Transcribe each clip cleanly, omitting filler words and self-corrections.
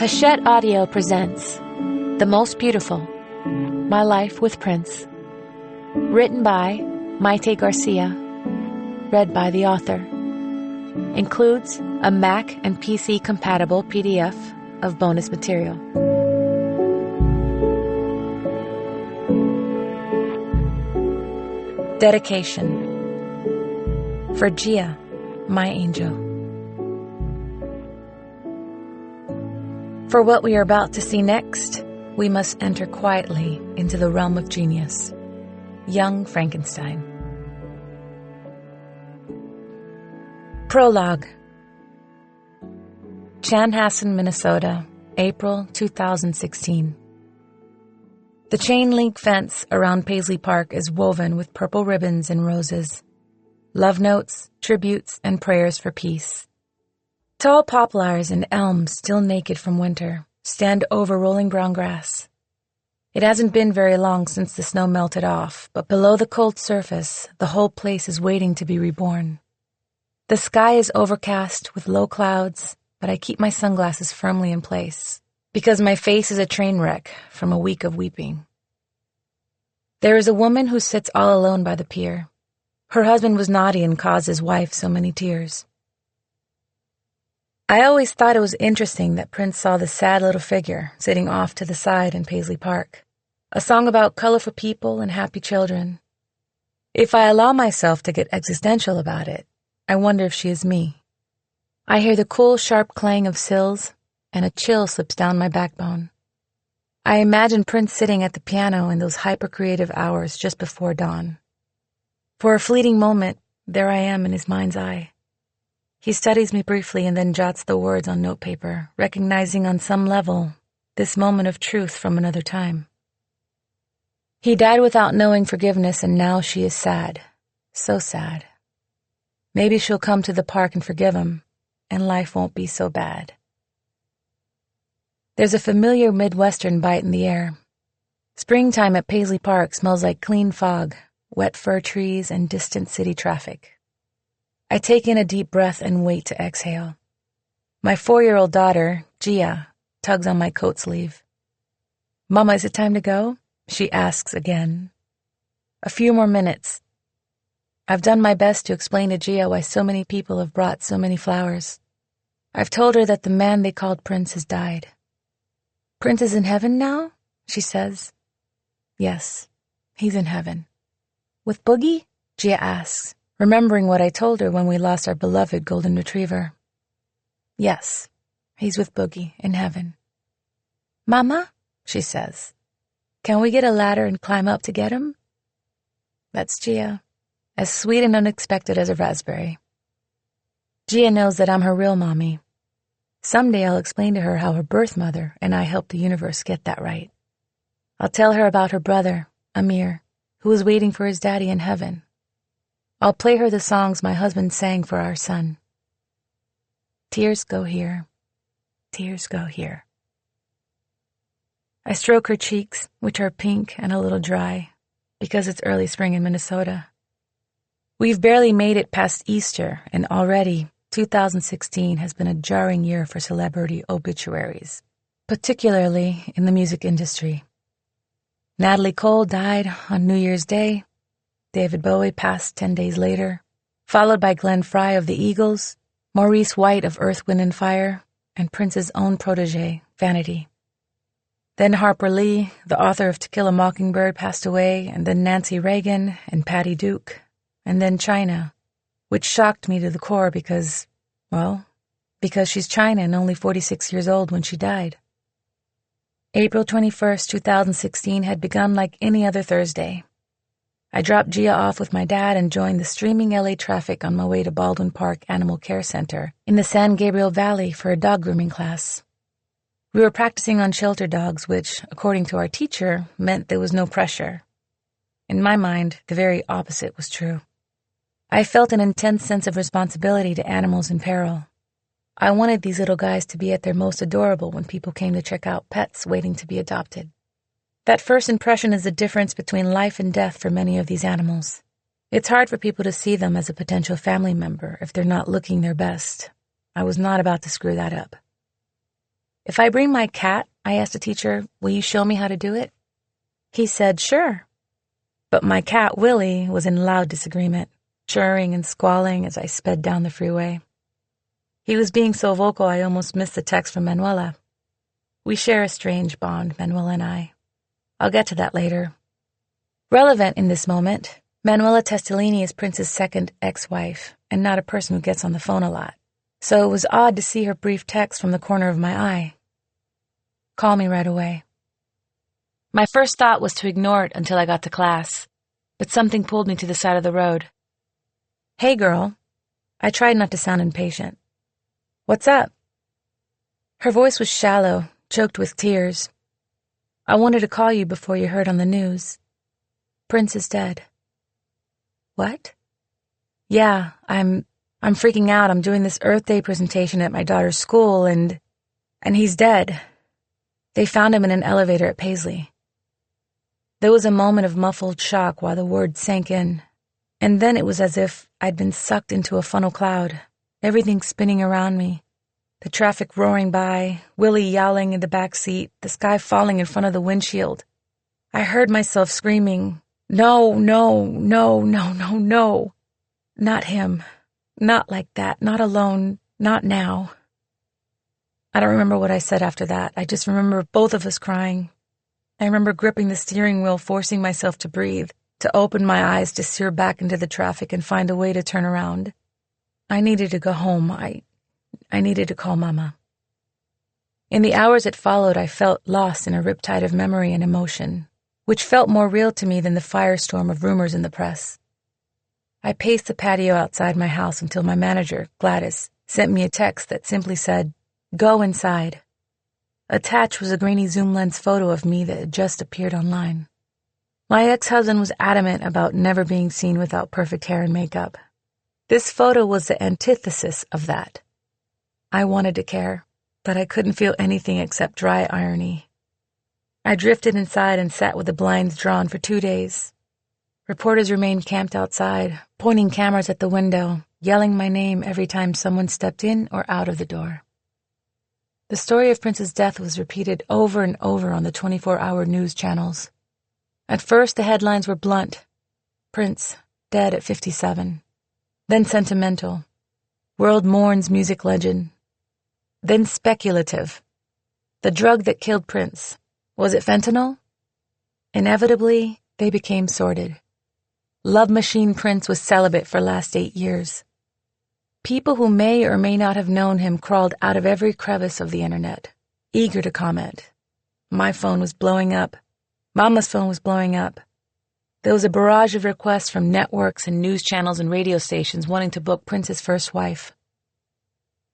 Hachette Audio presents The Most Beautiful, My Life with Prince. Written by Mayte Garcia. Read by the author. Includes a Mac and PC compatible PDF of bonus material. Dedication. For Gia, my angel. For what we are about to see next, we must enter quietly into the realm of genius. Young Frankenstein. Prologue. Chanhassen, Minnesota, April 2016. The chain-link fence around Paisley Park is woven with purple ribbons and roses. Love notes, tributes, and prayers for peace. Tall poplars and elms, still naked from winter, stand over rolling brown grass. It hasn't been very long since the snow melted off, but below the cold surface, the whole place is waiting to be reborn. The sky is overcast with low clouds, but I keep my sunglasses firmly in place, because my face is a train wreck from a week of weeping. There is a woman who sits all alone by the pier. Her husband was naughty and caused his wife so many tears. I always thought it was interesting that Prince saw the sad little figure sitting off to the side in Paisley Park. A song about colorful people and happy children. If I allow myself to get existential about it, I wonder if she is me. I hear the cool, sharp clang of sills, and a chill slips down my backbone. I imagine Prince sitting at the piano in those hyper-creative hours just before dawn. For a fleeting moment, there I am in his mind's eye. He studies me briefly and then jots the words on notepaper, recognizing on some level this moment of truth from another time. He died without knowing forgiveness, and now she is sad. So sad. Maybe she'll come to the park and forgive him, and life won't be so bad. There's a familiar Midwestern bite in the air. Springtime at Paisley Park smells like clean fog, wet fir trees, and distant city traffic. I take in a deep breath and wait to exhale. My 4-year-old daughter, Gia, tugs on my coat sleeve. "Mama, is it time to go?" she asks again. A few more minutes. I've done my best to explain to Gia why so many people have brought so many flowers. I've told her that the man they called Prince has died. "Prince is in heaven now?" she says. "Yes, he's in heaven." "With Boogie?" Gia asks, remembering what I told her when we lost our beloved golden retriever. "Yes, he's with Boogie in heaven." "Mama," she says, "can we get a ladder and climb up to get him?" That's Gia, as sweet and unexpected as a raspberry. Gia knows that I'm her real mommy. Someday I'll explain to her how her birth mother and I helped the universe get that right. I'll tell her about her brother, Amir, who is waiting for his daddy in heaven. I'll play her the songs my husband sang for our son. Tears go here, tears go here. I stroke her cheeks, which are pink and a little dry, because it's early spring in Minnesota. We've barely made it past Easter, and already 2016 has been a jarring year for celebrity obituaries, particularly in the music industry. Natalie Cole died on New Year's Day. David Bowie passed 10 days later, followed by Glenn Frey of the Eagles, Maurice White of Earth, Wind & Fire, and Prince's own protege, Vanity. Then Harper Lee, the author of To Kill a Mockingbird, passed away, and then Nancy Reagan and Patty Duke, and then China, which shocked me to the core because she's China and only 46 years old when she died. April 21st, 2016 had begun like any other Thursday. I dropped Gia off with my dad and joined the streaming LA traffic on my way to Baldwin Park Animal Care Center in the San Gabriel Valley for a dog grooming class. We were practicing on shelter dogs, which, according to our teacher, meant there was no pressure. In my mind, the very opposite was true. I felt an intense sense of responsibility to animals in peril. I wanted these little guys to be at their most adorable when people came to check out pets waiting to be adopted. That first impression is the difference between life and death for many of these animals. It's hard for people to see them as a potential family member if they're not looking their best. I was not about to screw that up. If I bring my cat, I asked the teacher, will you show me how to do it? He said, sure. But my cat, Willie, was in loud disagreement, churring and squalling as I sped down the freeway. He was being so vocal I almost missed the text from Manuela. We share a strange bond, Manuela and I. I'll get to that later. Relevant in this moment, Manuela Testolini is Prince's second ex-wife, and not a person who gets on the phone a lot. So it was odd to see her brief text from the corner of my eye. Call me right away. My first thought was to ignore it until I got to class, but something pulled me to the side of the road. Hey, girl. I tried not to sound impatient. What's up? Her voice was shallow, choked with tears. I wanted to call you before you heard on the news. Prince is dead. What? Yeah, I'm freaking out. I'm doing this Earth Day presentation at my daughter's school, and he's dead. They found him in an elevator at Paisley. There was a moment of muffled shock while the words sank in, and then it was as if I'd been sucked into a funnel cloud, everything spinning around me, the traffic roaring by, Willie yowling in the back seat, the sky falling in front of the windshield. I heard myself screaming, no, no, no, no, no, no. Not him. Not like that. Not alone. Not now. I don't remember what I said after that. I just remember both of us crying. I remember gripping the steering wheel, forcing myself to breathe, to open my eyes, to steer back into the traffic and find a way to turn around. I needed to go home. I needed to call Mama. In the hours that followed, I felt lost in a riptide of memory and emotion, which felt more real to me than the firestorm of rumors in the press. I paced the patio outside my house until my manager, Gladys, sent me a text that simply said, "Go inside." Attached was a grainy zoom lens photo of me that had just appeared online. My ex-husband was adamant about never being seen without perfect hair and makeup. This photo was the antithesis of that. I wanted to care, but I couldn't feel anything except dry irony. I drifted inside and sat with the blinds drawn for 2 days. Reporters remained camped outside, pointing cameras at the window, yelling my name every time someone stepped in or out of the door. The story of Prince's death was repeated over and over on the 24-hour news channels. At first, the headlines were blunt. Prince, dead at 57. Then sentimental. World mourns music legend. Then speculative. The drug that killed Prince. Was it fentanyl? Inevitably, they became sordid. Love Machine Prince was celibate for last 8 years. People who may or may not have known him crawled out of every crevice of the internet, eager to comment. My phone was blowing up. Mama's phone was blowing up. There was a barrage of requests from networks and news channels and radio stations wanting to book Prince's first wife.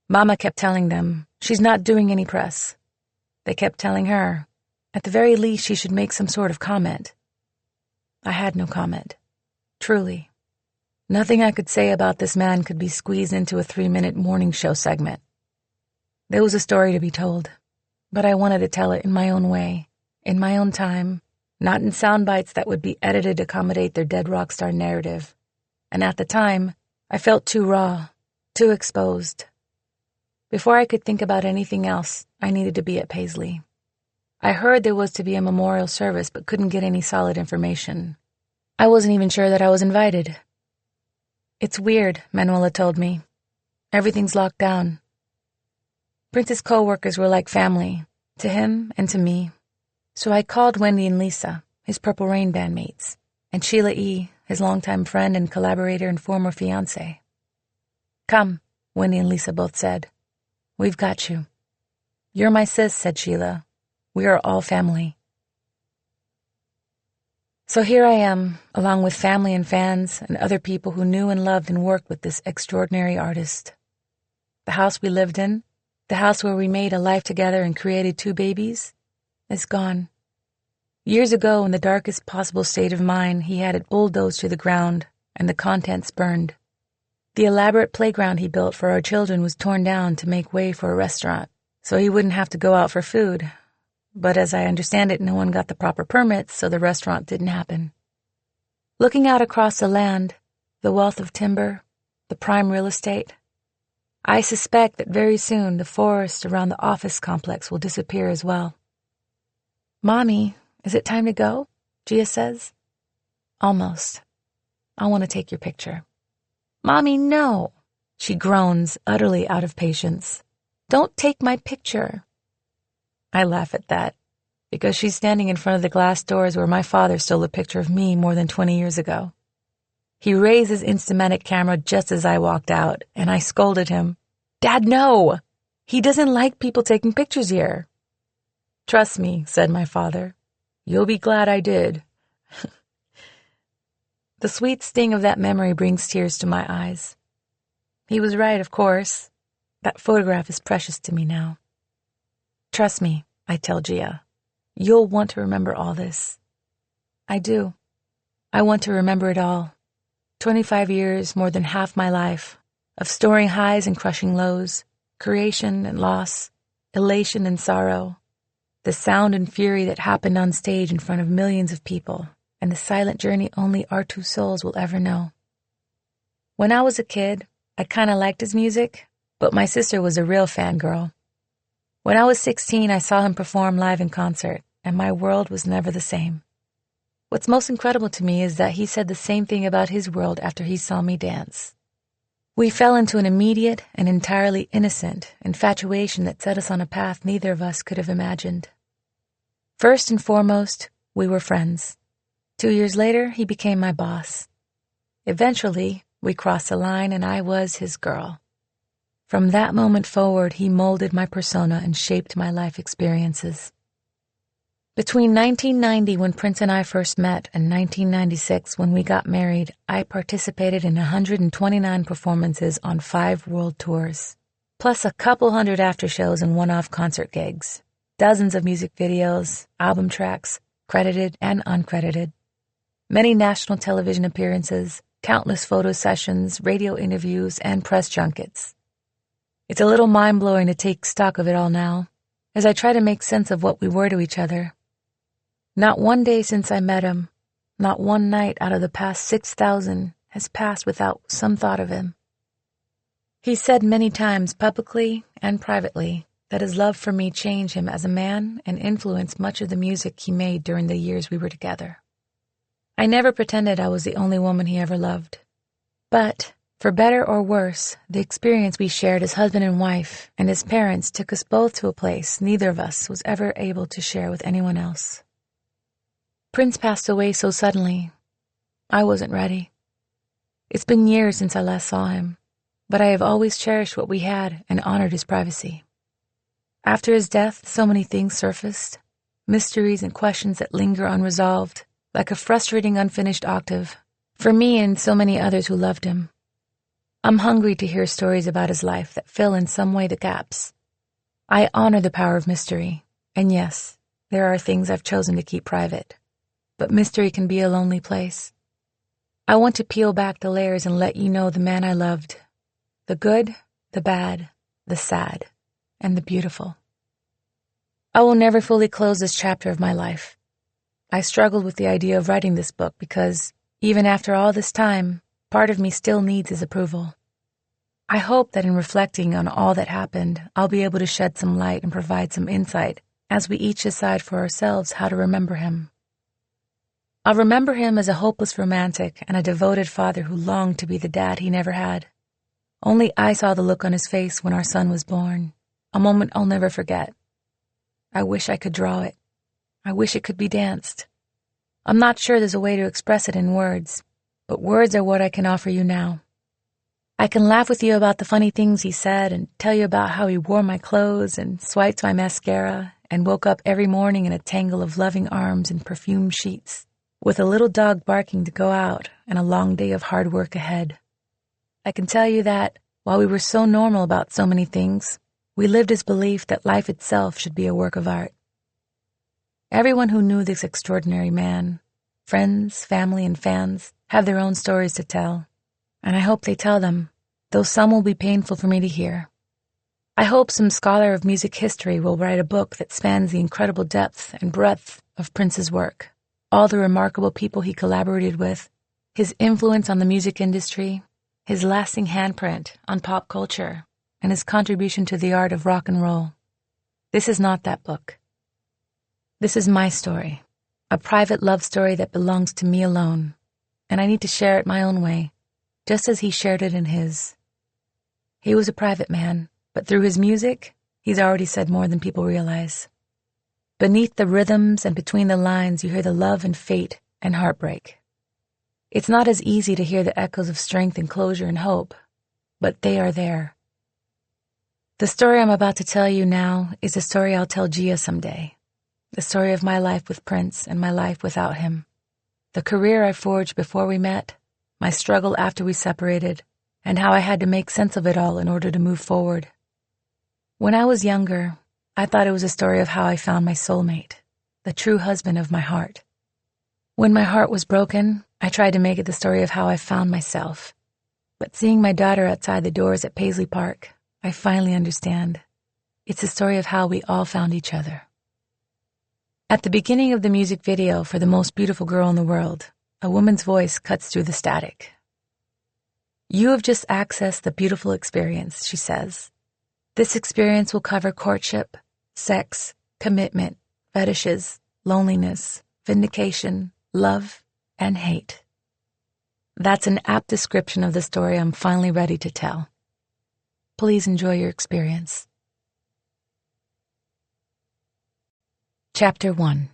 Mama kept telling them, she's not doing any press. They kept telling her, at the very least, she should make some sort of comment. I had no comment. Truly. Nothing I could say about this man could be squeezed into a 3-minute morning show segment. There was a story to be told, but I wanted to tell it in my own way, in my own time, not in sound bites that would be edited to accommodate their dead rock star narrative. And at the time, I felt too raw, too exposed. Before I could think about anything else, I needed to be at Paisley. I heard there was to be a memorial service but couldn't get any solid information. I wasn't even sure that I was invited. It's weird, Manuela told me. Everything's locked down. Prince's co-workers were like family, to him and to me. So I called Wendy and Lisa, his Purple Rain bandmates, and Sheila E., his longtime friend and collaborator and former fiancé. Come, Wendy and Lisa both said. We've got you. You're my sis, said Sheila. We are all family. So here I am, along with family and fans and other people who knew and loved and worked with this extraordinary artist. The house we lived in, the house where we made a life together and created 2 babies, is gone. Years ago, in the darkest possible state of mind, he had it bulldozed to the ground and the contents burned. The elaborate playground he built for our children was torn down to make way for a restaurant, so he wouldn't have to go out for food. But as I understand it, no one got the proper permits, so the restaurant didn't happen. Looking out across the land, the wealth of timber, the prime real estate, I suspect that very soon the forest around the office complex will disappear as well. "Mommy, is it time to go?" Gia says. "Almost. I want to take your picture." "Mommy, no." She groans, utterly out of patience. "Don't take my picture." I laugh at that, because she's standing in front of the glass doors where my father stole a picture of me more than 20 years ago. He raised his Instamatic camera just as I walked out, and I scolded him. "Dad, no! He doesn't like people taking pictures here." "Trust me," said my father. "You'll be glad I did." The sweet sting of that memory brings tears to my eyes. He was right, of course. That photograph is precious to me now. "Trust me," I tell Gia. "You'll want to remember all this." I do. I want to remember it all. 25 years, more than half my life, of storing highs and crushing lows, creation and loss, elation and sorrow, the sound and fury that happened on stage in front of millions of people, and the silent journey only our two souls will ever know. When I was a kid, I kinda liked his music, but my sister was a real fangirl. When I was 16, I saw him perform live in concert, and my world was never the same. What's most incredible to me is that he said the same thing about his world after he saw me dance. We fell into an immediate and entirely innocent infatuation that set us on a path neither of us could have imagined. First and foremost, we were friends. 2 years later, he became my boss. Eventually, we crossed a line and I was his girl. From that moment forward, he molded my persona and shaped my life experiences. Between 1990, when Prince and I first met, and 1996, when we got married, I participated in 129 performances on 5 world tours, plus a couple hundred aftershows and one-off concert gigs, dozens of music videos, album tracks, credited and uncredited, many national television appearances, countless photo sessions, radio interviews, and press junkets. It's a little mind-blowing to take stock of it all now, as I try to make sense of what we were to each other. Not one day since I met him, not one night out of the past 6,000 has passed without some thought of him. He said many times, publicly and privately, that his love for me changed him as a man and influenced much of the music he made during the years we were together. I never pretended I was the only woman he ever loved. But, for better or worse, the experience we shared as husband and wife and as parents took us both to a place neither of us was ever able to share with anyone else. Prince passed away so suddenly. I wasn't ready. It's been years since I last saw him, but I have always cherished what we had and honored his privacy. After his death, so many things surfaced, mysteries and questions that linger unresolved, like a frustrating unfinished octave, for me and so many others who loved him. I'm hungry to hear stories about his life that fill in some way the gaps. I honor the power of mystery, and yes, there are things I've chosen to keep private. But mystery can be a lonely place. I want to peel back the layers and let you know the man I loved. The good, the bad, the sad, and the beautiful. I will never fully close this chapter of my life. I struggled with the idea of writing this book because, even after all this time, part of me still needs his approval. I hope that in reflecting on all that happened, I'll be able to shed some light and provide some insight as we each decide for ourselves how to remember him. I'll remember him as a hopeless romantic and a devoted father who longed to be the dad he never had. Only I saw the look on his face when our son was born, a moment I'll never forget. I wish I could draw it. I wish it could be danced. I'm not sure there's a way to express it in words, but words are what I can offer you now. I can laugh with you about the funny things he said and tell you about how he wore my clothes and swiped my mascara and woke up every morning in a tangle of loving arms and perfumed sheets, with a little dog barking to go out and a long day of hard work ahead. I can tell you that, while we were so normal about so many things, we lived his belief that life itself should be a work of art. Everyone who knew this extraordinary man, friends, family, and fans, have their own stories to tell, and I hope they tell them, though some will be painful for me to hear. I hope some scholar of music history will write a book that spans the incredible depth and breadth of Prince's work, all the remarkable people he collaborated with, his influence on the music industry, his lasting handprint on pop culture, and his contribution to the art of rock and roll. This is not that book. This is my story, a private love story that belongs to me alone, and I need to share it my own way, just as he shared it in his. He was a private man, but through his music, he's already said more than people realize. Beneath the rhythms and between the lines, you hear the love and fate and heartbreak. It's not as easy to hear the echoes of strength and closure and hope, but they are there. The story I'm about to tell you now is a story I'll tell Gia someday. The story of my life with Prince and my life without him. The career I forged before we met, my struggle after we separated, and how I had to make sense of it all in order to move forward. When I was younger, I thought it was a story of how I found my soulmate, the true husband of my heart. When my heart was broken, I tried to make it the story of how I found myself. But seeing my daughter outside the doors at Paisley Park, I finally understand. It's a story of how we all found each other. At the beginning of the music video for The Most Beautiful Girl in the World, a woman's voice cuts through the static. "You have just accessed the beautiful experience," she says. "This experience will cover courtship, sex, commitment, fetishes, loneliness, vindication, love, and hate." That's an apt description of the story I'm finally ready to tell. Please enjoy your experience. Chapter 1.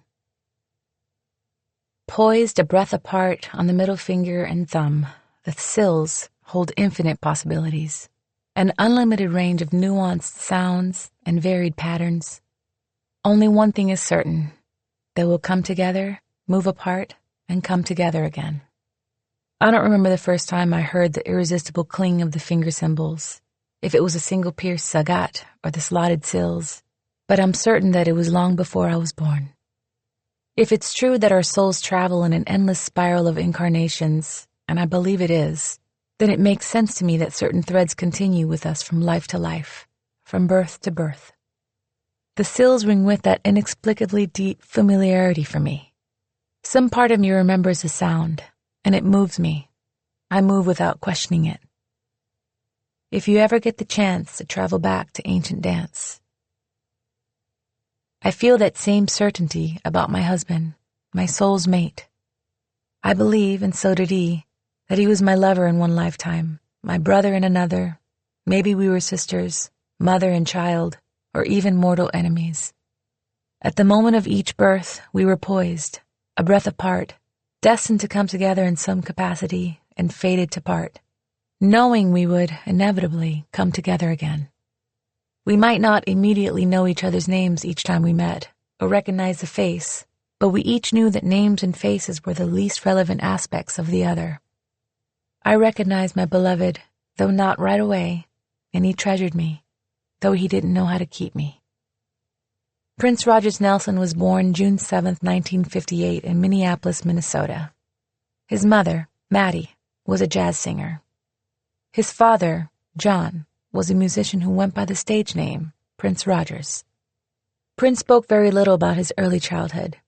Poised a breath apart on the middle finger and thumb, the sills hold infinite possibilities, an unlimited range of nuanced sounds and varied patterns. Only one thing is certain: they will come together, move apart, and come together again. I don't remember the first time I heard the irresistible cling of the finger cymbals, if it was a single pierced sagat or the slotted sills, but I'm certain that it was long before I was born. If it's true that our souls travel in an endless spiral of incarnations, and I believe it is, then it makes sense to me that certain threads continue with us from life to life, from birth to birth. The sills ring with that inexplicably deep familiarity for me. Some part of me remembers the sound, and it moves me. I move without questioning it. If you ever get the chance to travel back to ancient dance, I feel that same certainty about my husband, my soul's mate. I believe, and so did he, that he was my lover in one lifetime, my brother in another. Maybe we were sisters, mother and child, or even mortal enemies. At the moment of each birth, we were poised, a breath apart, destined to come together in some capacity and fated to part, knowing we would inevitably come together again. We might not immediately know each other's names each time we met, or recognize the face, but we each knew that names and faces were the least relevant aspects of the other. I recognized my beloved, though not right away, and he treasured me, though he didn't know how to keep me. Prince Rogers Nelson was born June 7, 1958 in Minneapolis, Minnesota. His mother, Maddie, was a jazz singer. His father, John, was a musician who went by the stage name Prince Rogers. Prince spoke very little about his early childhood.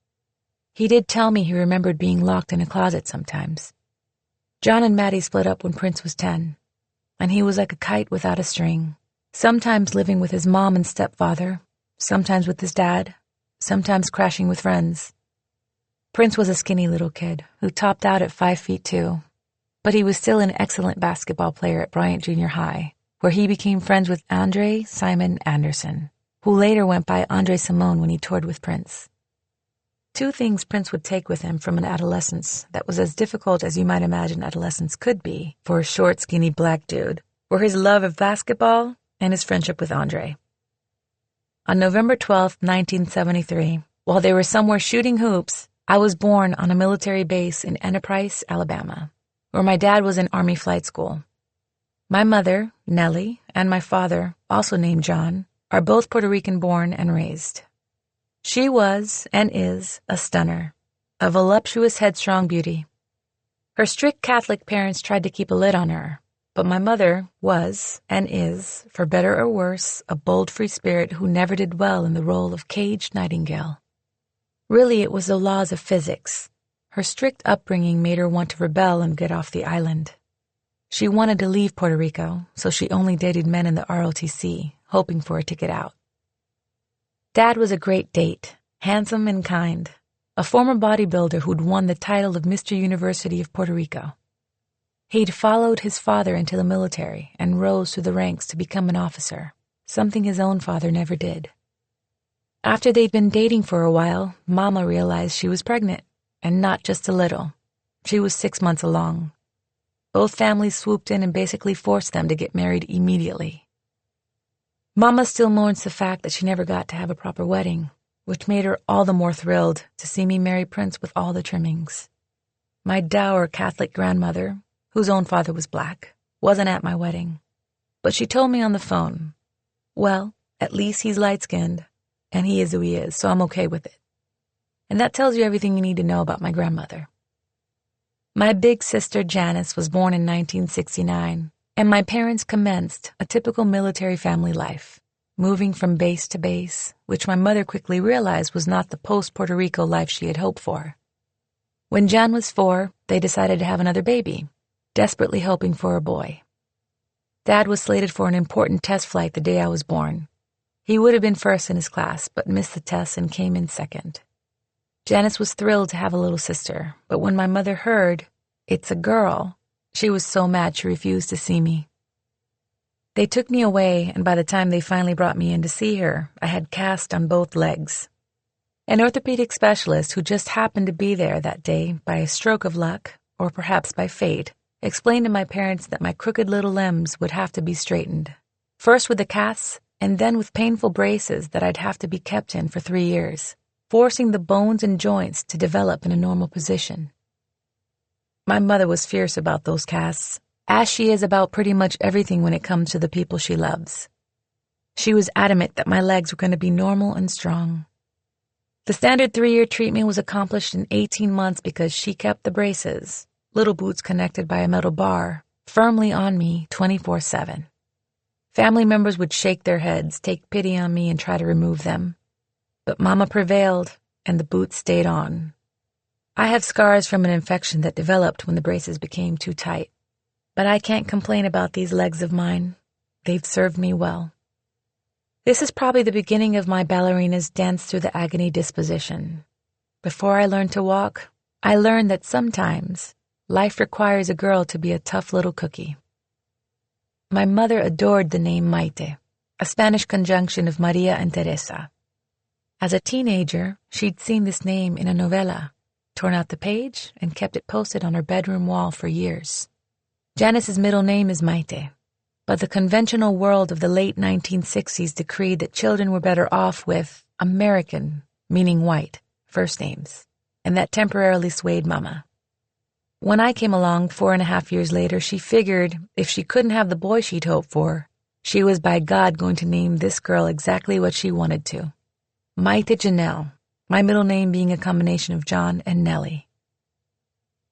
He did tell me he remembered being locked in a closet sometimes. John and Maddie split up when Prince was 10, and he was like a kite without a string, sometimes living with his mom and stepfather, sometimes with his dad, sometimes crashing with friends. Prince was a skinny little kid who topped out at 5'2", but he was still an excellent basketball player at Bryant Junior High, where he became friends with Andre Simon Anderson, who later went by Andre Simone when he toured with Prince. Two things Prince would take with him from an adolescence that was as difficult as you might imagine adolescence could be for a short, skinny black dude were his love of basketball and his friendship with Andre. On November 12, 1973, while they were somewhere shooting hoops, I was born on a military base in Enterprise, Alabama, where my dad was in Army flight school. My mother, Nellie, and my father, also named John, are both Puerto Rican born and raised. She was, and is, a stunner, a voluptuous, headstrong beauty. Her strict Catholic parents tried to keep a lid on her, but my mother was, and is, for better or worse, a bold free spirit who never did well in the role of caged nightingale. Really, it was the laws of physics. Her strict upbringing made her want to rebel and get off the island. She wanted to leave Puerto Rico, so she only dated men in the ROTC, hoping for a ticket out. Dad was a great date, handsome and kind, a former bodybuilder who'd won the title of Mr. University of Puerto Rico. He'd followed his father into the military and rose through the ranks to become an officer, something his own father never did. After they'd been dating for a while, Mama realized she was pregnant, and not just a little. She was 6 months along. Both families swooped in and basically forced them to get married immediately. Mama still mourns the fact that she never got to have a proper wedding, which made her all the more thrilled to see me marry Prince with all the trimmings. My dour Catholic grandmother, whose own father was black, wasn't at my wedding, but she told me on the phone, well, at least he's light-skinned, and he is who he is, so I'm okay with it. And that tells you everything you need to know about my grandmother. My big sister Janice was born in 1969, and my parents commenced a typical military family life, moving from base to base, which my mother quickly realized was not the post-Puerto Rico life she had hoped for. When Jan was 4, they decided to have another baby, desperately hoping for a boy. Dad was slated for an important test flight the day I was born. He would have been first in his class, but missed the test and came in second. Janice was thrilled to have a little sister, but when my mother heard, "It's a girl," she was so mad she refused to see me. They took me away, and by the time they finally brought me in to see her, I had cast on both legs. An orthopedic specialist who just happened to be there that day by a stroke of luck, or perhaps by fate, explained to my parents that my crooked little limbs would have to be straightened, first with the casts and then with painful braces that I'd have to be kept in for 3 years, forcing the bones and joints to develop in a normal position. My mother was fierce about those casts, as she is about pretty much everything when it comes to the people she loves. She was adamant that my legs were going to be normal and strong. The standard 3-year treatment was accomplished in 18 months because she kept the braces, little boots connected by a metal bar, firmly on me 24/7. Family members would shake their heads, take pity on me, and try to remove them. But Mama prevailed, and the boots stayed on. I have scars from an infection that developed when the braces became too tight. But I can't complain about these legs of mine. They've served me well. This is probably the beginning of my ballerina's dance through the agony disposition. Before I learned to walk, I learned that sometimes life requires a girl to be a tough little cookie. My mother adored the name Mayte, a Spanish conjunction of Maria and Teresa. As a teenager, she'd seen this name in a novela, torn out the page, and kept it posted on her bedroom wall for years. Janice's middle name is Mayte, but the conventional world of the late 1960s decreed that children were better off with American, meaning white, first names, and that temporarily swayed Mama. When I came along 4.5 years later, she figured if she couldn't have the boy she'd hoped for, she was by God going to name this girl exactly what she wanted to. Mayte Janelle, my middle name being a combination of John and Nellie.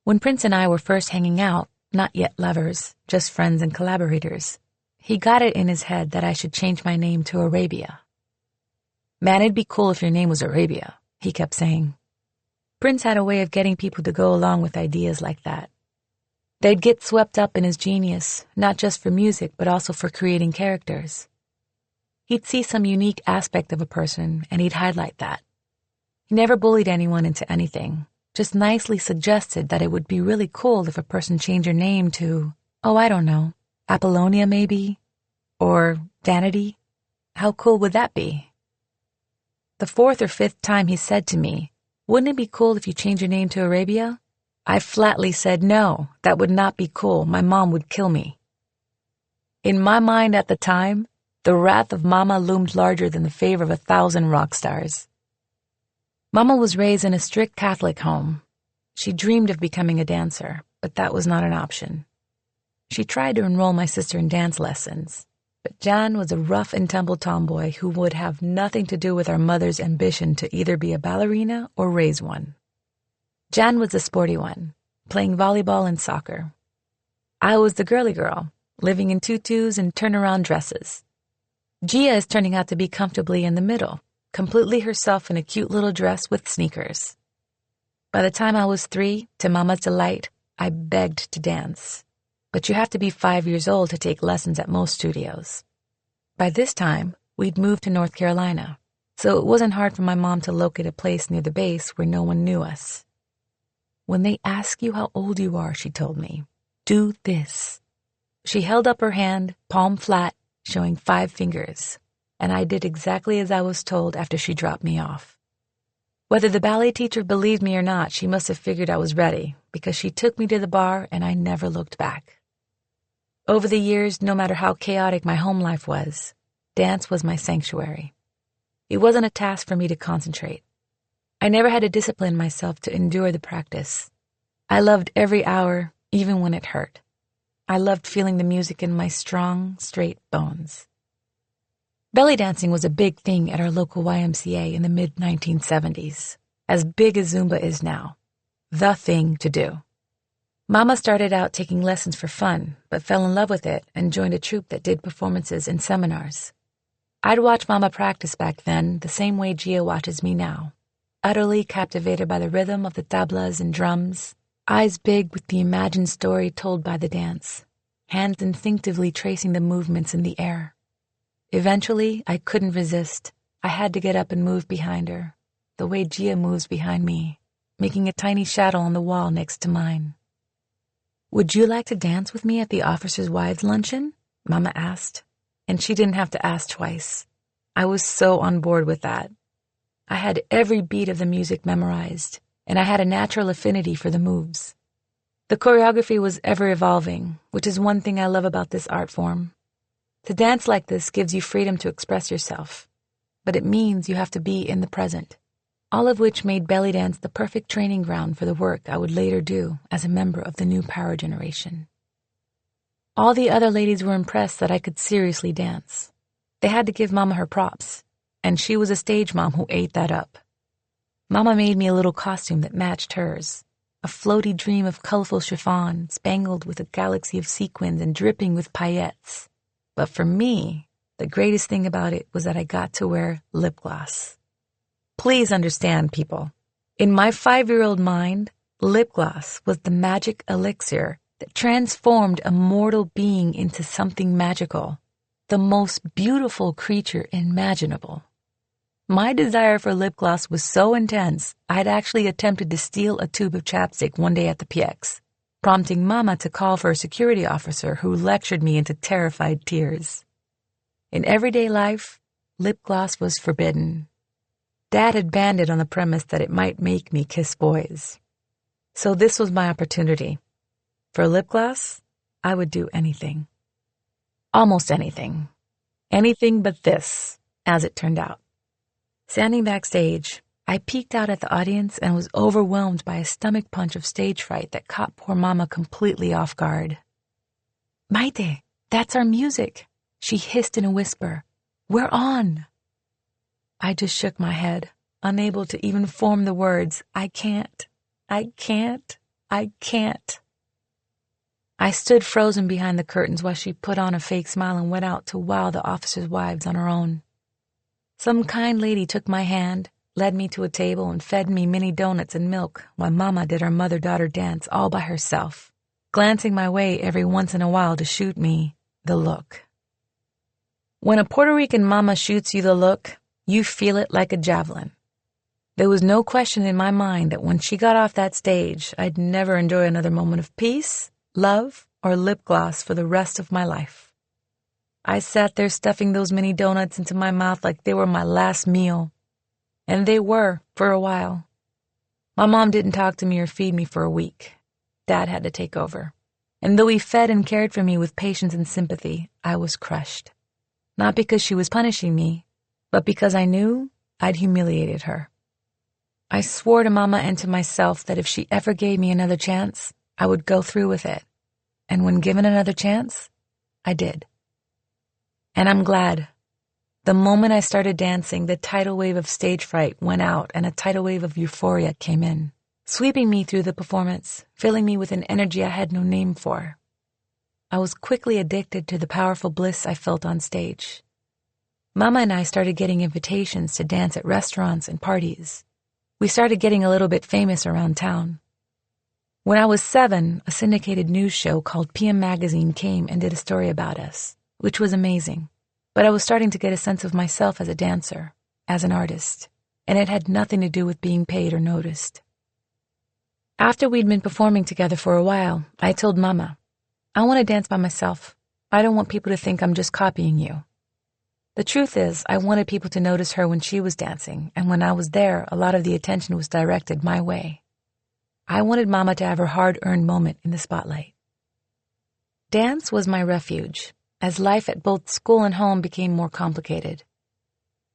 When Prince and I were first hanging out, not yet lovers, just friends and collaborators, he got it in his head that I should change my name to Arabia. "Man, it'd be cool if your name was Arabia," he kept saying. Prince had a way of getting people to go along with ideas like that. They'd get swept up in his genius, not just for music, but also for creating characters. He'd see some unique aspect of a person, and he'd highlight that. He never bullied anyone into anything, just nicely suggested that it would be really cool if a person changed her name to, I don't know, Apollonia maybe? Or Vanity? How cool would that be? The 4th or 5th time he said to me, "Wouldn't it be cool if you changed your name to Arabia?" I flatly said no, that would not be cool. My mom would kill me. In my mind at the time, the wrath of Mama loomed larger than the favor of 1,000 rock stars. Mama was raised in a strict Catholic home. She dreamed of becoming a dancer, but that was not an option. She tried to enroll my sister in dance lessons, but Jan was a rough and tumble tomboy who would have nothing to do with our mother's ambition to either be a ballerina or raise one. Jan was the sporty one, playing volleyball and soccer. I was the girly girl, living in tutus and turnaround dresses. Gia is turning out to be comfortably in the middle, completely herself in a cute little dress with sneakers. By the time I was 3, to Mama's delight, I begged to dance. but you have to be 5 years old to take lessons at most studios. By this time, we'd moved to North Carolina, so it wasn't hard for my mom to locate a place near the base where no one knew us. When they ask you how old you are, she told me, do this. She held up her hand, palm flat, showing 5 fingers, and I did exactly as I was told after she dropped me off. Whether the ballet teacher believed me or not, she must have figured I was ready, because she took me to the bar and I never looked back. Over the years, no matter how chaotic my home life was, dance was my sanctuary. It wasn't a task for me to concentrate. I never had to discipline myself to endure the practice. I loved every hour, even when it hurt. I loved feeling the music in my strong, straight bones. Belly dancing was a big thing at our local YMCA in the mid-1970s, as big as Zumba is now. The thing to do. Mama started out taking lessons for fun, but fell in love with it and joined a troupe that did performances and seminars. I'd watch Mama practice back then the same way Gia watches me now, utterly captivated by the rhythm of the tablas and drums, eyes big with the imagined story told by the dance, hands instinctively tracing the movements in the air. Eventually, I couldn't resist. I had to get up and move behind her, the way Gia moves behind me, making a tiny shadow on the wall next to mine. Would you like to dance with me at the officers' wives' luncheon? Mama asked, and she didn't have to ask twice. I was so on board with that. I had every beat of the music memorized, and I had a natural affinity for the moves. The choreography was ever evolving, which is one thing I love about this art form. To dance like this gives you freedom to express yourself, but it means you have to be in the present. All of which made belly dance the perfect training ground for the work I would later do as a member of the new power generation. All the other ladies were impressed that I could seriously dance. They had to give Mama her props, and she was a stage mom who ate that up. Mama made me a little costume that matched hers, a floaty dream of colorful chiffon spangled with a galaxy of sequins and dripping with paillettes. But for me, the greatest thing about it was that I got to wear lip gloss. Please understand, people. In my 5-year-old mind, lip gloss was the magic elixir that transformed a mortal being into something magical, the most beautiful creature imaginable. My desire for lip gloss was so intense, I had actually attempted to steal a tube of chapstick one day at the PX, prompting Mama to call for a security officer who lectured me into terrified tears. In everyday life, lip gloss was forbidden. Dad had banned it on the premise that it might make me kiss boys. So this was my opportunity. For lip gloss, I would do anything. Almost anything. Anything but this, as it turned out. Standing backstage, I peeked out at the audience and was overwhelmed by a stomach punch of stage fright that caught poor Mama completely off guard. "Mayte, that's our music," she hissed in a whisper. "We're on." I just shook my head, unable to even form the words, I can't. I stood frozen behind the curtains while she put on a fake smile and went out to wow the officers' wives on her own. Some kind lady took my hand, led me to a table, and fed me mini donuts and milk while Mama did our mother-daughter dance all by herself, glancing my way every once in a while to shoot me the look. When a Puerto Rican mama shoots you the look, you feel it like a javelin. There was no question in my mind that when she got off that stage, I'd never enjoy another moment of peace, love, or lip gloss for the rest of my life. I sat there stuffing those mini donuts into my mouth like they were my last meal. And they were, for a while. My mom didn't talk to me or feed me for a week. Dad had to take over. And though he fed and cared for me with patience and sympathy, I was crushed. Not because she was punishing me, but because I knew I'd humiliated her. I swore to Mama and to myself that if she ever gave me another chance, I would go through with it. And when given another chance, I did. And I'm glad. The moment I started dancing, the tidal wave of stage fright went out and a tidal wave of euphoria came in, sweeping me through the performance, filling me with an energy I had no name for. I was quickly addicted to the powerful bliss I felt on stage. Mama and I started getting invitations to dance at restaurants and parties. We started getting a little bit famous around town. When I was 7, a syndicated news show called PM Magazine came and did a story about us, which was amazing. But I was starting to get a sense of myself as a dancer, as an artist, and it had nothing to do with being paid or noticed. After we'd been performing together for a while, I told Mama, I want to dance by myself. I don't want people to think I'm just copying you. The truth is, I wanted people to notice her when she was dancing, and when I was there, a lot of the attention was directed my way. I wanted Mama to have her hard-earned moment in the spotlight. Dance was my refuge, as life at both school and home became more complicated.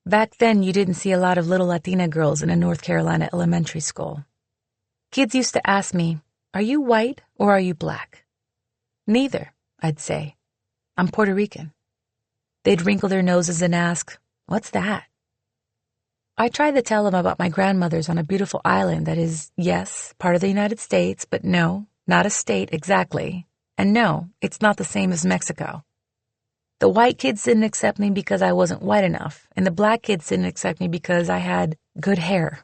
Back then, you didn't see a lot of little Latina girls in a North Carolina elementary school. Kids used to ask me, are you white or are you black? Neither, I'd say. I'm Puerto Rican. They'd wrinkle their noses and ask, what's that? I tried to tell them about my grandmother's on a beautiful island that is, yes, part of the United States, but no, not a state exactly. And no, it's not the same as Mexico. The white kids didn't accept me because I wasn't white enough, and the black kids didn't accept me because I had good hair.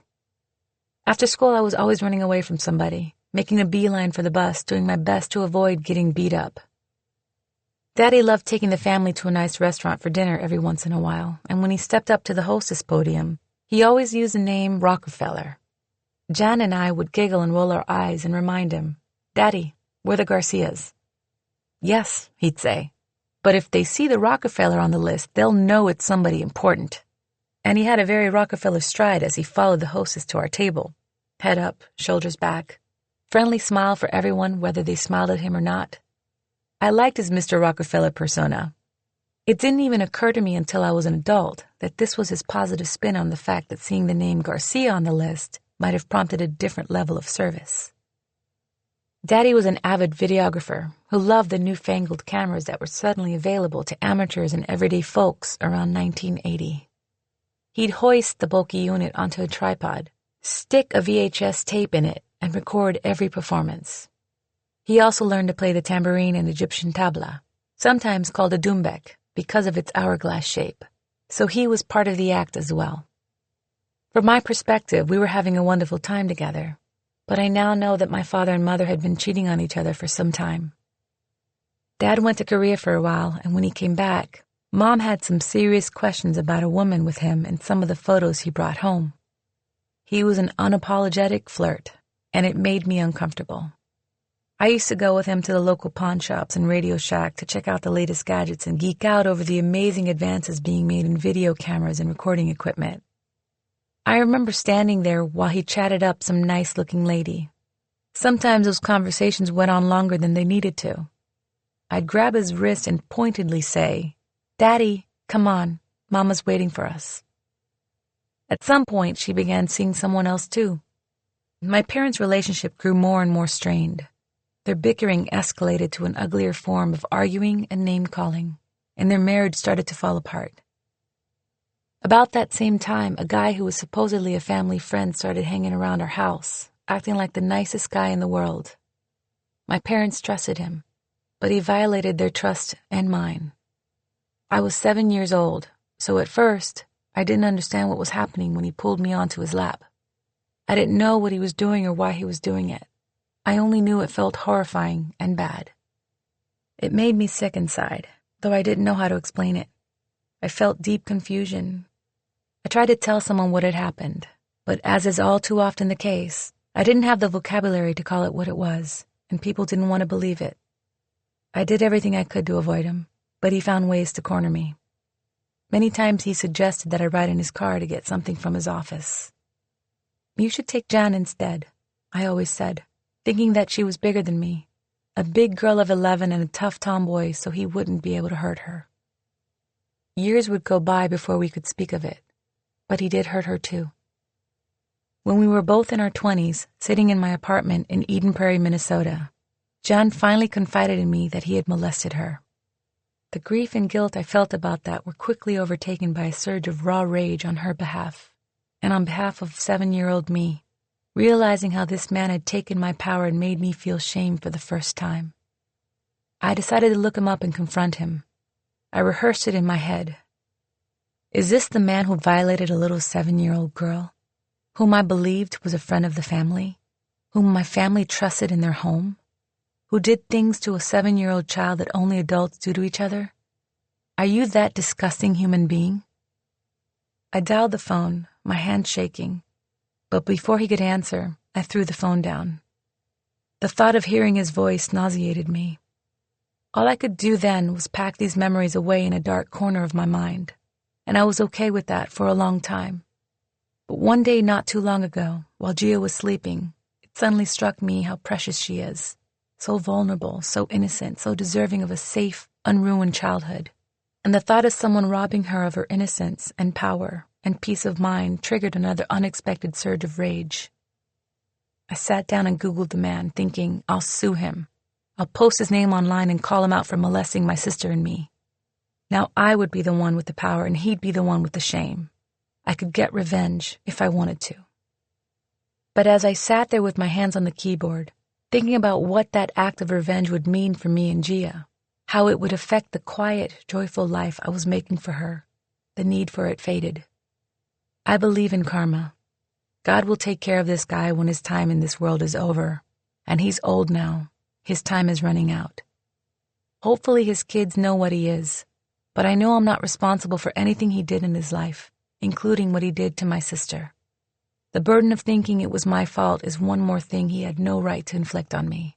After school, I was always running away from somebody, making a beeline for the bus, doing my best to avoid getting beat up. Daddy loved taking the family to a nice restaurant for dinner every once in a while, and when he stepped up to the hostess podium, he always used the name Rockefeller. Jan and I would giggle and roll our eyes and remind him, Daddy, we're the Garcias. Yes, he'd say, but if they see the Rockefeller on the list, they'll know it's somebody important. And he had a very Rockefeller stride as he followed the hostess to our table. Head up, shoulders back. Friendly smile for everyone, whether they smiled at him or not. I liked his Mr. Rockefeller persona. It didn't even occur to me until I was an adult that this was his positive spin on the fact that seeing the name Garcia on the list might have prompted a different level of service. Daddy was an avid videographer who loved the newfangled cameras that were suddenly available to amateurs and everyday folks around 1980. He'd hoist the bulky unit onto a tripod, stick a VHS tape in it, and record every performance. He also learned to play the tambourine and Egyptian tabla, sometimes called a doumbek because of its hourglass shape, so he was part of the act as well. From my perspective, we were having a wonderful time together, but I now know that my father and mother had been cheating on each other for some time. Dad went to Korea for a while, and when he came back, Mom had some serious questions about a woman with him in some of the photos he brought home. He was an unapologetic flirt, and it made me uncomfortable. I used to go with him to the local pawn shops and Radio Shack to check out the latest gadgets and geek out over the amazing advances being made in video cameras and recording equipment. I remember standing there while he chatted up some nice-looking lady. Sometimes those conversations went on longer than they needed to. I'd grab his wrist and pointedly say, Daddy, come on, Mama's waiting for us. At some point, she began seeing someone else too. My parents' relationship grew more and more strained. Their bickering escalated to an uglier form of arguing and name-calling, and their marriage started to fall apart. About that same time, a guy who was supposedly a family friend started hanging around our house, acting like the nicest guy in the world. My parents trusted him, but he violated their trust and mine. I was 7 years old, so at first, I didn't understand what was happening when he pulled me onto his lap. I didn't know what he was doing or why he was doing it. I only knew it felt horrifying and bad. It made me sick inside, though I didn't know how to explain it. I felt deep confusion. I tried to tell someone what had happened, but as is all too often the case, I didn't have the vocabulary to call it what it was, and people didn't want to believe it. I did everything I could to avoid him, but he found ways to corner me. Many times he suggested that I ride in his car to get something from his office. You should take Jan instead, I always said, thinking that she was bigger than me, a big girl of 11 and a tough tomboy, so he wouldn't be able to hurt her. Years would go by before we could speak of it, but he did hurt her too. When we were both in our 20s, sitting in my apartment in Eden Prairie, Minnesota, Jan finally confided in me that he had molested her. The grief and guilt I felt about that were quickly overtaken by a surge of raw rage on her behalf, and on behalf of 7-year-old me, realizing how this man had taken my power and made me feel shame for the first time. I decided to look him up and confront him. I rehearsed it in my head. Is this the man who violated a little 7-year-old girl, whom I believed was a friend of the family? whom my family trusted in their home, who did things to a 7-year-old child that only adults do to each other? Are you that disgusting human being? I dialed the phone, my hand shaking, but before he could answer, I threw the phone down. The thought of hearing his voice nauseated me. All I could do then was pack these memories away in a dark corner of my mind, and I was okay with that for a long time. But one day not too long ago, while Gia was sleeping, it suddenly struck me how precious she is. So vulnerable, so innocent, so deserving of a safe, unruined childhood. And the thought of someone robbing her of her innocence and power and peace of mind triggered another unexpected surge of rage. I sat down and Googled the man, thinking, I'll sue him. I'll post his name online and call him out for molesting my sister and me. Now I would be the one with the power and he'd be the one with the shame. I could get revenge if I wanted to. But as I sat there with my hands on the keyboard, thinking about what that act of revenge would mean for me and Gia, how it would affect the quiet, joyful life I was making for her, the need for it faded. I believe in karma. God will take care of this guy when his time in this world is over, and he's old now. His time is running out. Hopefully his kids know what he is, but I know I'm not responsible for anything he did in his life, including what he did to my sister. The burden of thinking it was my fault is one more thing he had no right to inflict on me.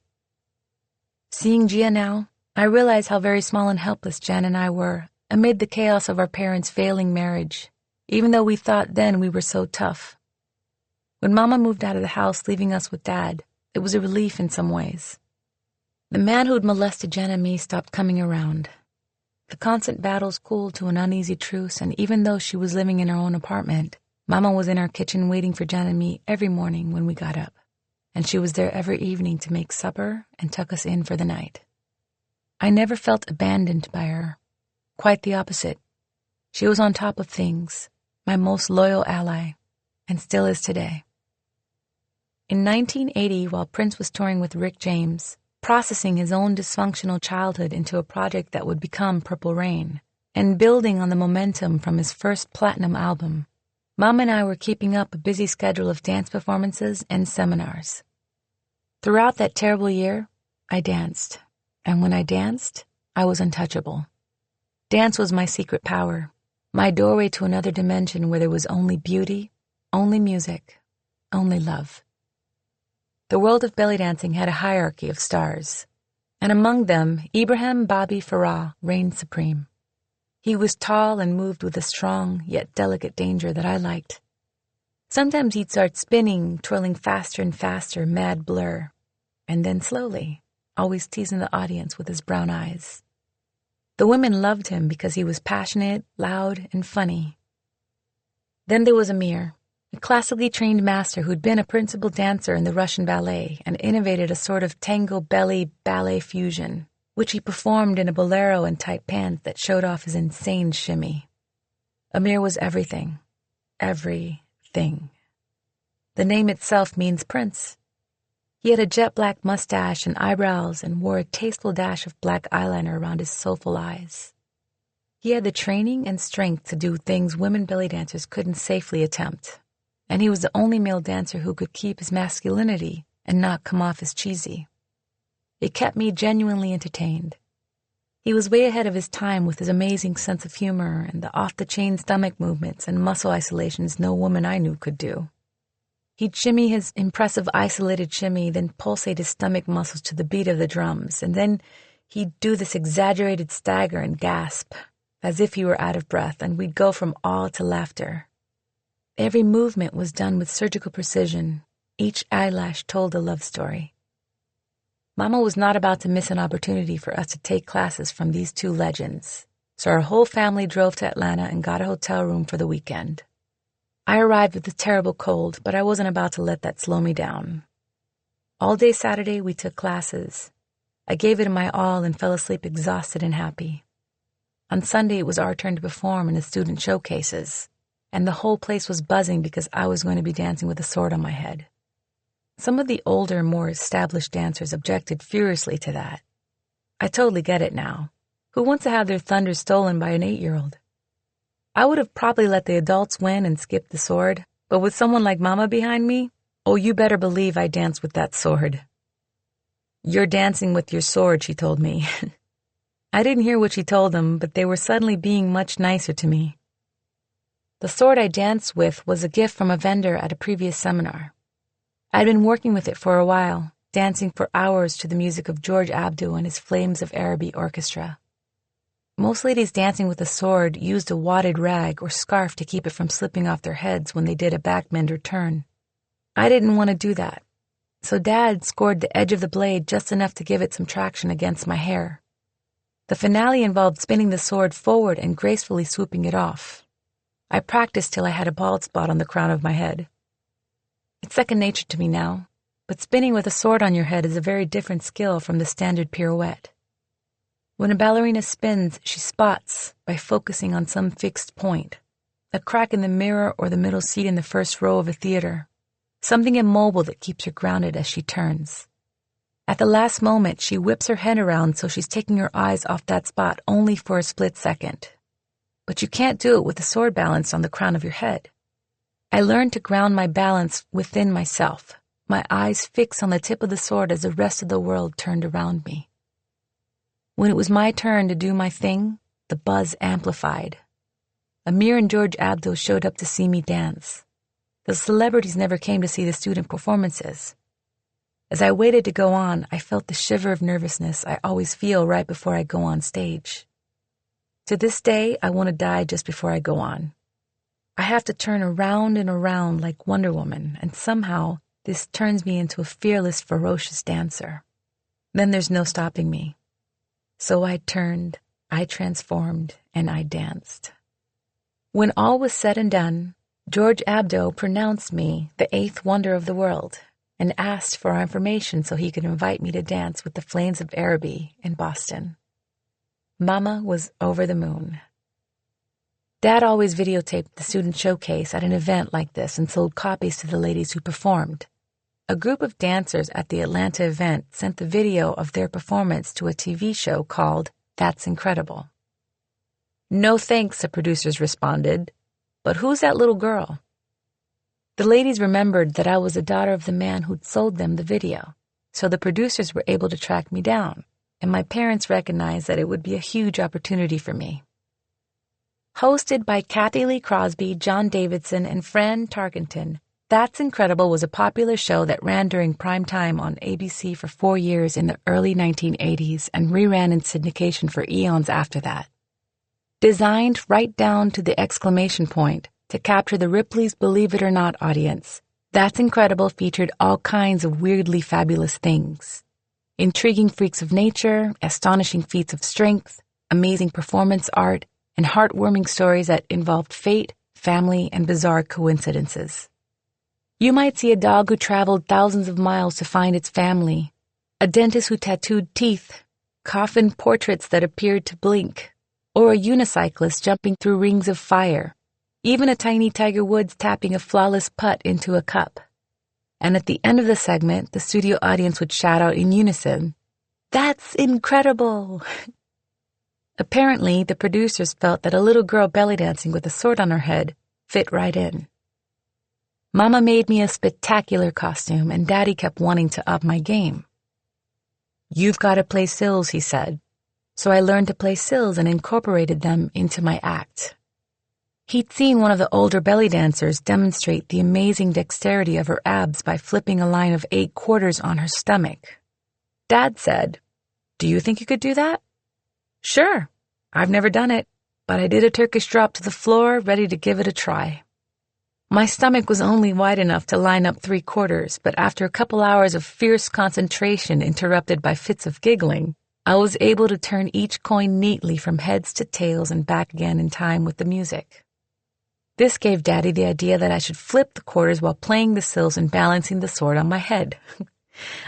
Seeing Gia now, I realize how very small and helpless Jan and I were amid the chaos of our parents' failing marriage, even though we thought then we were so tough. When Mama moved out of the house, leaving us with Dad, it was a relief in some ways. The man who'd molested Jan and me stopped coming around. The constant battles cooled to an uneasy truce, and even though she was living in her own apartment, Mama was in our kitchen waiting for Jan and me every morning when we got up, and she was there every evening to make supper and tuck us in for the night. I never felt abandoned by her. Quite the opposite. She was on top of things, my most loyal ally, and still is today. In 1980, while Prince was touring with Rick James, processing his own dysfunctional childhood into a project that would become Purple Rain, and building on the momentum from his first platinum album, Mom and I were keeping up a busy schedule of dance performances and seminars. Throughout that terrible year, I danced, and when I danced, I was untouchable. Dance was my secret power, my doorway to another dimension where there was only beauty, only music, only love. The world of belly dancing had a hierarchy of stars, and among them, Ibrahim Bobby Farah reigned supreme. He was tall and moved with a strong yet delicate danger that I liked. Sometimes he'd start spinning, twirling faster and faster, mad blur, and then slowly, always teasing the audience with his brown eyes. The women loved him because he was passionate, loud, and funny. Then there was Amir, a classically trained master who'd been a principal dancer in the Russian ballet and innovated a sort of tango belly ballet fusion, which he performed in a bolero and tight pants that showed off his insane shimmy. Amir was everything. Everything. The name itself means prince. He had a jet black mustache and eyebrows and wore a tasteful dash of black eyeliner around his soulful eyes. He had the training and strength to do things women belly dancers couldn't safely attempt, and he was the only male dancer who could keep his masculinity and not come off as cheesy. It kept me genuinely entertained. He was way ahead of his time with his amazing sense of humor and the off-the-chain stomach movements and muscle isolations no woman I knew could do. He'd shimmy his impressive isolated shimmy, then pulsate his stomach muscles to the beat of the drums, and then he'd do this exaggerated stagger and gasp, as if he were out of breath, and we'd go from awe to laughter. Every movement was done with surgical precision. Each eyelash told a love story. Mama was not about to miss an opportunity for us to take classes from these two legends, so our whole family drove to Atlanta and got a hotel room for the weekend. I arrived with a terrible cold, but I wasn't about to let that slow me down. All day Saturday, we took classes. I gave it my all and fell asleep exhausted and happy. On Sunday, it was our turn to perform in the student showcases, and the whole place was buzzing because I was going to be dancing with a sword on my head. Some of the older, more established dancers objected furiously to that. I totally get it now. Who wants to have their thunder stolen by an 8-year-old? I would have probably let the adults win and skipped the sword, but with someone like Mama behind me, Oh, you better believe I danced with that sword. You're dancing with your sword, she told me. I didn't hear what she told them, but they were suddenly being much nicer to me. The sword I danced with was a gift from a vendor at a previous seminar. I'd been working with it for a while, dancing for hours to the music of George Abdou and his Flames of Araby orchestra. Most ladies dancing with a sword used a wadded rag or scarf to keep it from slipping off their heads when they did a backbend or turn. I didn't want to do that, so Dad scored the edge of the blade just enough to give it some traction against my hair. The finale involved spinning the sword forward and gracefully swooping it off. I practiced till I had a bald spot on the crown of my head. It's second nature to me now, but spinning with a sword on your head is a very different skill from the standard pirouette. When a ballerina spins, she spots by focusing on some fixed point, a crack in the mirror or the middle seat in the first row of a theater, something immobile that keeps her grounded as she turns. At the last moment, she whips her head around so she's taking her eyes off that spot only for a split second. But you can't do it with the sword balanced on the crown of your head. I learned to ground my balance within myself, my eyes fixed on the tip of the sword as the rest of the world turned around me. When it was my turn to do my thing, the buzz amplified. Amir and George Abdou showed up to see me dance. The celebrities never came to see the student performances. As I waited to go on, I felt the shiver of nervousness I always feel right before I go on stage. To this day, I want to die just before I go on. I have to turn around and around like Wonder Woman, and somehow this turns me into a fearless, ferocious dancer. Then there's no stopping me. So I turned, I transformed, and I danced. When all was said and done, George Abdou pronounced me the eighth wonder of the world and asked for our information so he could invite me to dance with the Flames of Araby in Boston. Mama was over the moon. Dad always videotaped the student showcase at an event like this and sold copies to the ladies who performed. A group of dancers at the Atlanta event sent the video of their performance to a TV show called That's Incredible. No thanks, the producers responded. But who's that little girl? The ladies remembered that I was the daughter of the man who'd sold them the video, so the producers were able to track me down, and my parents recognized that it would be a huge opportunity for me. Hosted by Kathy Lee Crosby, John Davidson, and Fran Tarkenton, That's Incredible was a popular show that ran during prime time on ABC for 4 years in the early 1980s and reran in syndication for eons after that. Designed right down to the exclamation point to capture the Ripley's Believe It or Not audience, That's Incredible featured all kinds of weirdly fabulous things. Intriguing freaks of nature, astonishing feats of strength, amazing performance art, and heartwarming stories that involved fate, family, and bizarre coincidences. You might see a dog who traveled thousands of miles to find its family, a dentist who tattooed teeth, coffin portraits that appeared to blink, or a unicyclist jumping through rings of fire, even a tiny Tiger Woods tapping a flawless putt into a cup. And at the end of the segment, the studio audience would shout out in unison, "That's incredible!" Apparently, the producers felt that a little girl belly dancing with a sword on her head fit right in. Mama made me a spectacular costume, and Daddy kept wanting to up my game. "You've got to play sills," he said. So I learned to play sills and incorporated them into my act. He'd seen one of the older belly dancers demonstrate the amazing dexterity of her abs by flipping a line of 8 quarters on her stomach. Dad said, "Do you think you could do that?" "Sure. I've never done it, but I did a Turkish drop to the floor, ready to give it a try." My stomach was only wide enough to line up 3 quarters, but after a couple hours of fierce concentration interrupted by fits of giggling, I was able to turn each coin neatly from heads to tails and back again in time with the music. This gave Daddy the idea that I should flip the quarters while playing the sills and balancing the sword on my head.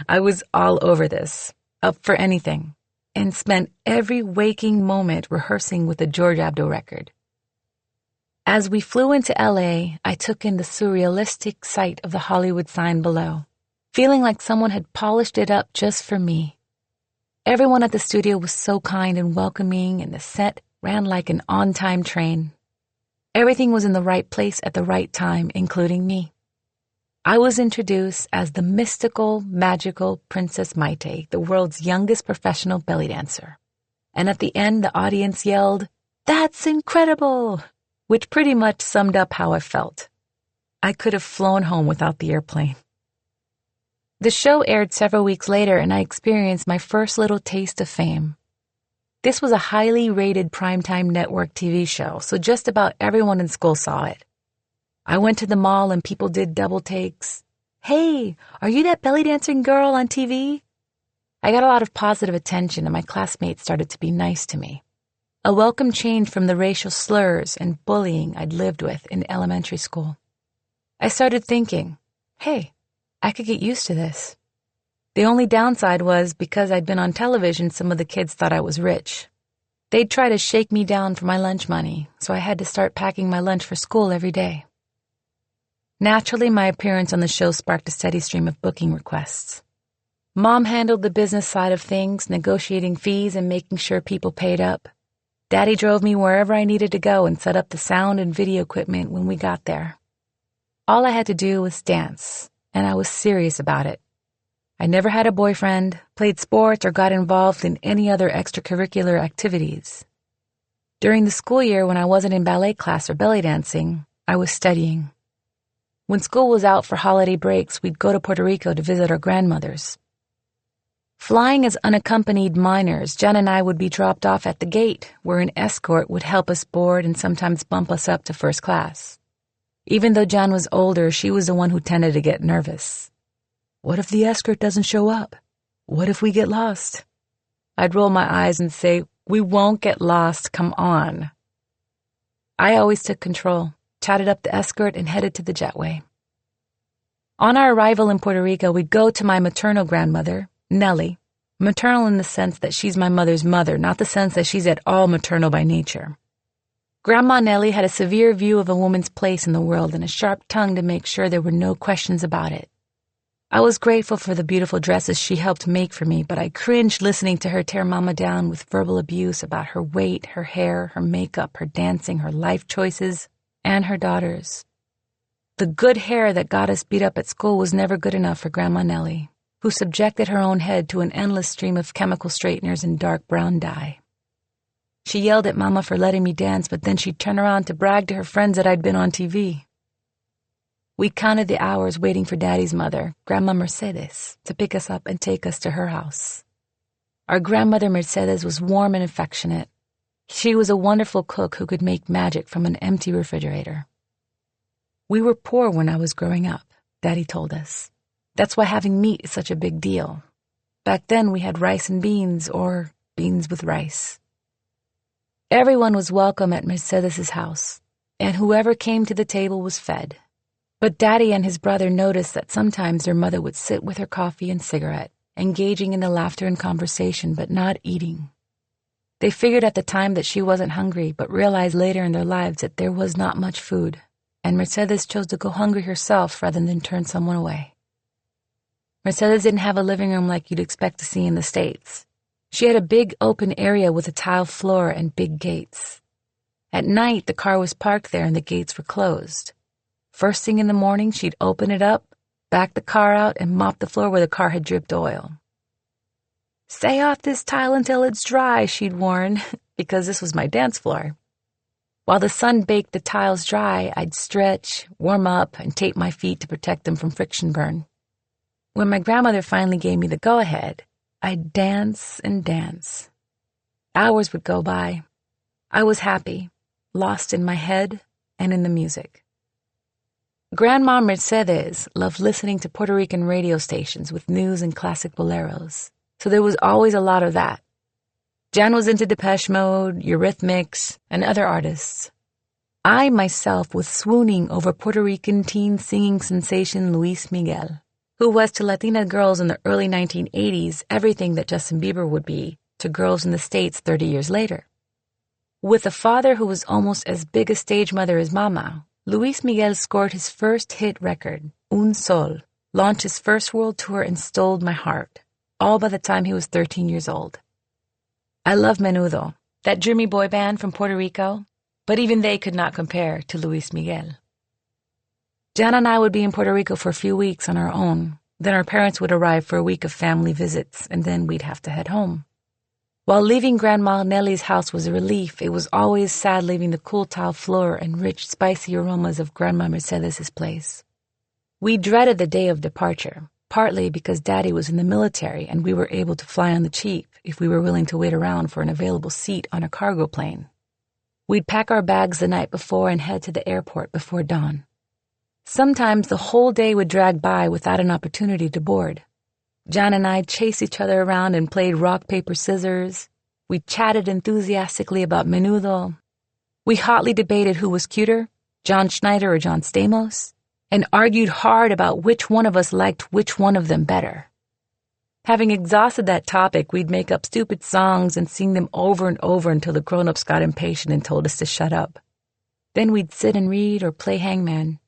I was all over this, up for anything, and spent every waking moment rehearsing with the George Abdou record. As we flew into LA, I took in the surrealistic sight of the Hollywood sign below, feeling like someone had polished it up just for me. Everyone at the studio was so kind and welcoming, and the set ran like an on-time train. Everything was in the right place at the right time, including me. I was introduced as the mystical, magical Princess Mayte, the world's youngest professional belly dancer. And at the end, the audience yelled, "That's incredible!" which pretty much summed up how I felt. I could have flown home without the airplane. The show aired several weeks later, and I experienced my first little taste of fame. This was a highly rated primetime network TV show, so just about everyone in school saw it. I went to the mall and people did double takes. "Hey, are you that belly dancing girl on TV?" I got a lot of positive attention and my classmates started to be nice to me. A welcome change from the racial slurs and bullying I'd lived with in elementary school. I started thinking, hey, I could get used to this. The only downside was because I'd been on television, some of the kids thought I was rich. They'd try to shake me down for my lunch money, so I had to start packing my lunch for school every day. Naturally, my appearance on the show sparked a steady stream of booking requests. Mom handled the business side of things, negotiating fees and making sure people paid up. Daddy drove me wherever I needed to go and set up the sound and video equipment when we got there. All I had to do was dance, and I was serious about it. I never had a boyfriend, played sports, or got involved in any other extracurricular activities. During the school year when I wasn't in ballet class or belly dancing, I was studying. When school was out for holiday breaks, we'd go to Puerto Rico to visit our grandmothers. Flying as unaccompanied minors, Jen and I would be dropped off at the gate, where an escort would help us board and sometimes bump us up to first class. Even though Jen was older, she was the one who tended to get nervous. What if the escort doesn't show up? What if we get lost? I'd roll my eyes and say, we won't get lost, come on. I always took control, chatted up the escort, and headed to the jetway. On our arrival in Puerto Rico, we'd go to my maternal grandmother, Nellie. Maternal in the sense that she's my mother's mother, not the sense that she's at all maternal by nature. Grandma Nellie had a severe view of a woman's place in the world and a sharp tongue to make sure there were no questions about it. I was grateful for the beautiful dresses she helped make for me, but I cringed listening to her tear Mama down with verbal abuse about her weight, her hair, her makeup, her dancing, her life choices, and her daughters. The good hair that got us beat up at school was never good enough for Grandma Nellie, who subjected her own head to an endless stream of chemical straighteners and dark brown dye. She yelled at Mama for letting me dance, but then she'd turn around to brag to her friends that I'd been on TV. We counted the hours waiting for Daddy's mother, Grandma Mercedes, to pick us up and take us to her house. Our grandmother Mercedes was warm and affectionate. She was a wonderful cook who could make magic from an empty refrigerator. We were poor when I was growing up, Daddy told us. That's why having meat is such a big deal. Back then we had rice and beans, or beans with rice. Everyone was welcome at Mercedes's house, and whoever came to the table was fed. But Daddy and his brother noticed that sometimes their mother would sit with her coffee and cigarette, engaging in the laughter and conversation, but not eating. They figured at the time that she wasn't hungry, but realized later in their lives that there was not much food, and Mercedes chose to go hungry herself rather than turn someone away. Mercedes didn't have a living room like you'd expect to see in the States. She had a big open area with a tile floor and big gates. At night, the car was parked there and the gates were closed. First thing in the morning, she'd open it up, back the car out, and mop the floor where the car had dripped oil. "Stay off this tile until it's dry," she'd warn, because this was my dance floor. While the sun baked the tiles dry, I'd stretch, warm up, and tape my feet to protect them from friction burn. When my grandmother finally gave me the go-ahead, I'd dance and dance. Hours would go by. I was happy, lost in my head and in the music. Grandma Mercedes loved listening to Puerto Rican radio stations with news and classic boleros, so there was always a lot of that. Jan was into Depeche Mode, Eurythmics, and other artists. I myself was swooning over Puerto Rican teen singing sensation Luis Miguel, who was to Latina girls in the early 1980s everything that Justin Bieber would be to girls in the States 30 years later. With a father who was almost as big a stage mother as Mama, Luis Miguel scored his first hit record, Un Sol, launched his first world tour, and stole my heart, all by the time he was 13 years old. I love Menudo, that dreamy boy band from Puerto Rico, but even they could not compare to Luis Miguel. Jan and I would be in Puerto Rico for a few weeks on our own. Then our parents would arrive for a week of family visits, and then we'd have to head home. While leaving Grandma Nellie's house was a relief, it was always sad leaving the cool tile floor and rich, spicy aromas of Grandma Mercedes's place. We dreaded the day of departure, partly because Daddy was in the military and we were able to fly on the cheap if we were willing to wait around for an available seat on a cargo plane. We'd pack our bags the night before and head to the airport before dawn. Sometimes the whole day would drag by without an opportunity to board. Jan and I chased each other around and played rock, paper, scissors. We chatted enthusiastically about menudo. We hotly debated who was cuter, John Schneider or John Stamos, and argued hard about which one of us liked which one of them better. Having exhausted that topic, we'd make up stupid songs and sing them over and over until the grown-ups got impatient and told us to shut up. Then we'd sit and read or play hangman.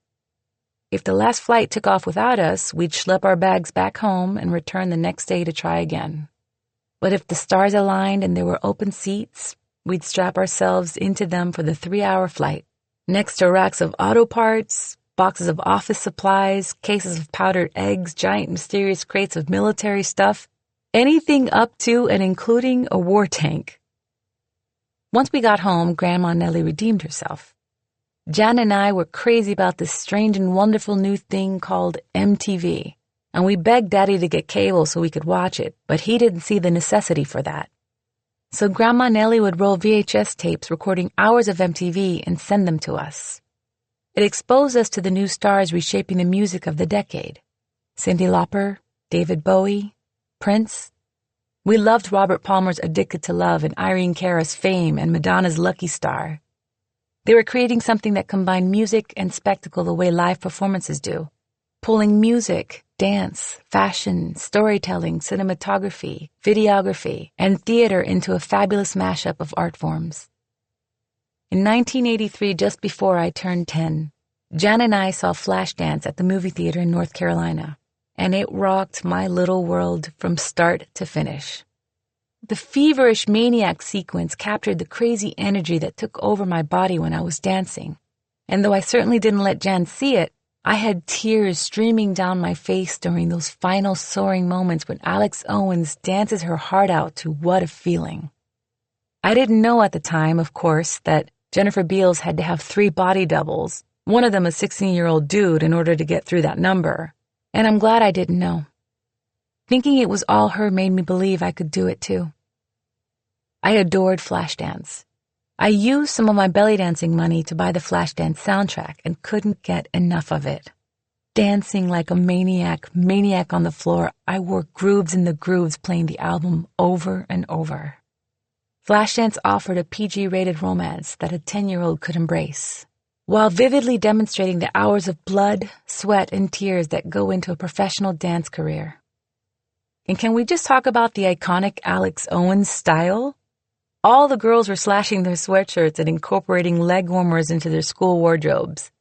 If the last flight took off without us, we'd schlep our bags back home and return the next day to try again. But if the stars aligned and there were open seats, we'd strap ourselves into them for the 3-hour flight, next to racks of auto parts, boxes of office supplies, cases of powdered eggs, giant mysterious crates of military stuff, anything up to and including a war tank. Once we got home, Grandma Nellie redeemed herself. Jan and I were crazy about this strange and wonderful new thing called MTV, and we begged Daddy to get cable so we could watch it, but he didn't see the necessity for that. So Grandma Nellie would roll VHS tapes recording hours of MTV and send them to us. It exposed us to the new stars reshaping the music of the decade. Cyndi Lauper, David Bowie, Prince. We loved Robert Palmer's Addicted to Love and Irene Cara's Fame and Madonna's Lucky Star. They were creating something that combined music and spectacle the way live performances do, pulling music, dance, fashion, storytelling, cinematography, videography, and theater into a fabulous mashup of art forms. In 1983, just before I turned 10, Jan and I saw Flashdance at the movie theater in North Carolina, and it rocked my little world from start to finish. The feverish maniac sequence captured the crazy energy that took over my body when I was dancing, and though I certainly didn't let Jan see it, I had tears streaming down my face during those final soaring moments when Alex Owens dances her heart out to What a Feeling. I didn't know at the time, of course, that Jennifer Beals had to have 3 body doubles, one of them a 16-year-old dude, in order to get through that number, and I'm glad I didn't know. Thinking it was all her made me believe I could do it too. I adored Flashdance. I used some of my belly dancing money to buy the Flashdance soundtrack and couldn't get enough of it. Dancing like a maniac on the floor, I wore grooves in the grooves playing the album over and over. Flashdance offered a PG-rated romance that a 10-year-old could embrace, while vividly demonstrating the hours of blood, sweat, and tears that go into a professional dance career. And can we just talk about the iconic Alex Owens style? All the girls were slashing their sweatshirts and incorporating leg warmers into their school wardrobes.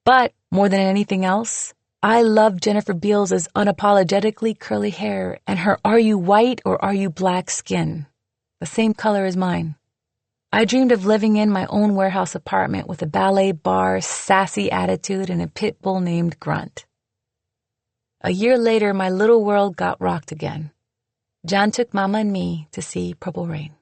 But, more than anything else, I loved Jennifer Beals' unapologetically curly hair and her "Are you white or are you black" skin, the same color as mine. I dreamed of living in my own warehouse apartment with a ballet bar, sassy attitude, and a pit bull named Grunt. A year later, my little world got rocked again. Jan took Mama and me to see Purple Rain.